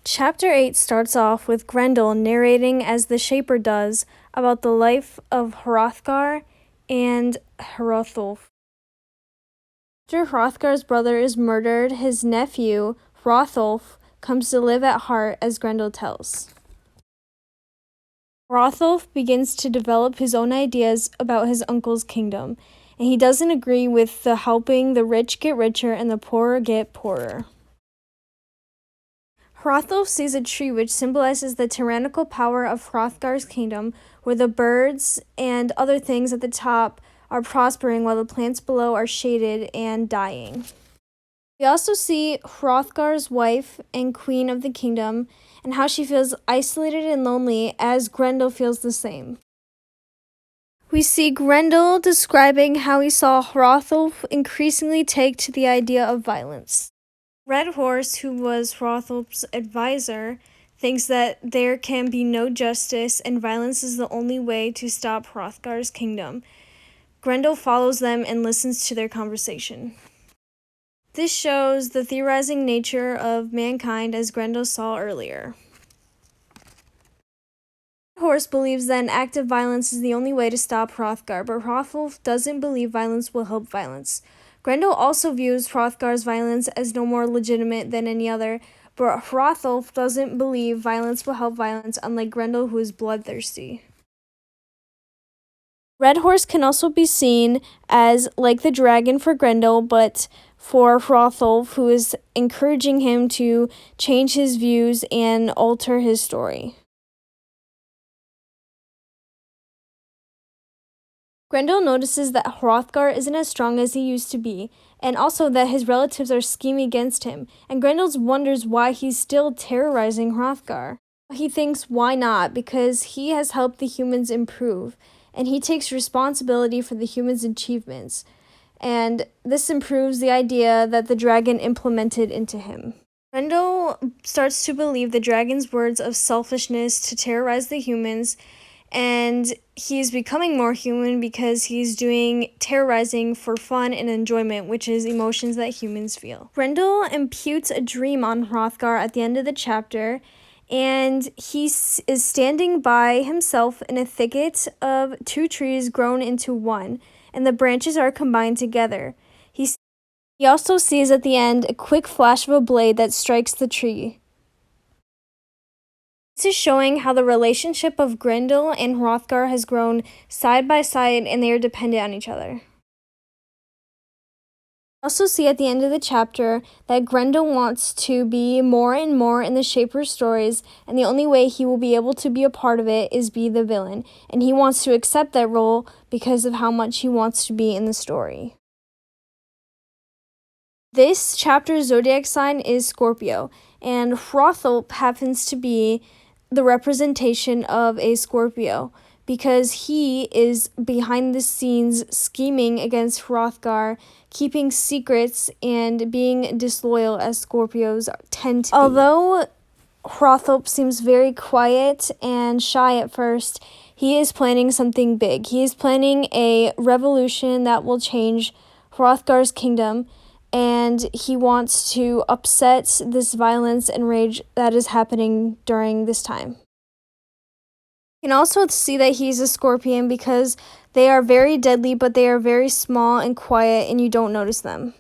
Chapter 8 starts off with Grendel narrating, as the Shaper does, about the life of Hrothgar and Hrothulf. After Hrothgar's brother is murdered, his nephew, Hrothulf, comes to live at Hart, as Grendel tells. Hrothulf begins to develop his own ideas about his uncle's kingdom, and he doesn't agree with the helping the rich get richer and the poor get poorer. Hrothulf sees a tree which symbolizes the tyrannical power of Hrothgar's kingdom, where the birds and other things at the top are prospering while the plants below are shaded and dying. We also see Hrothgar's wife and queen of the kingdom, and how she feels isolated and lonely, as Grendel feels the same. We see Grendel describing how he saw Hrothulf increasingly take to the idea of violence. Red Horse, who was Hrothulf's advisor, thinks that there can be no justice and violence is the only way to stop Hrothgar's kingdom. Grendel follows them and listens to their conversation. This shows the theorizing nature of mankind, as Grendel saw earlier. Red Horse believes that an act of violence is the only way to stop Hrothgar, but Hrothulf doesn't believe violence will help violence. Grendel also views Hrothgar's violence as no more legitimate than any other, but Hrothulf doesn't believe violence will help violence, unlike Grendel, who is bloodthirsty. Red Horse can also be seen as like the dragon for Grendel, but for Hrothulf, who is encouraging him to change his views and alter his story. Grendel notices that Hrothgar isn't as strong as he used to be, and also that his relatives are scheming against him, and Grendel wonders why he's still terrorizing Hrothgar. He thinks, why not? Because he has helped the humans improve, and he takes responsibility for the humans' achievements, and this improves the idea that the dragon implemented into him. Grendel starts to believe the dragon's words of selfishness to terrorize the humans, and he's becoming more human because he's doing terrorizing for fun and enjoyment, which is emotions that humans feel. Grendel imputes a dream on Hrothgar at the end of the chapter, and he is standing by himself in a thicket of two trees grown into one, and the branches are combined together. He also sees at the end a quick flash of a blade that strikes the tree. This is showing how the relationship of Grendel and Hrothgar has grown side by side, and they are dependent on each other. We also see at the end of the chapter that Grendel wants to be more and more in the Shaper's stories, and the only way he will be able to be a part of it is be the villain, and he wants to accept that role because of how much he wants to be in the story. This chapter's zodiac sign is Scorpio, and Hrothulf happens to be the representation of a Scorpio, because he is behind the scenes scheming against Hrothgar, keeping secrets, and being disloyal, as Scorpios tend to be. Although Hrothulf seems very quiet and shy at first, he is planning something big. He is planning a revolution that will change Hrothgar's kingdom, and he wants to upset this violence and rage that is happening during this time. You can also see that he's a scorpion because they are very deadly, but they are very small and quiet, and you don't notice them.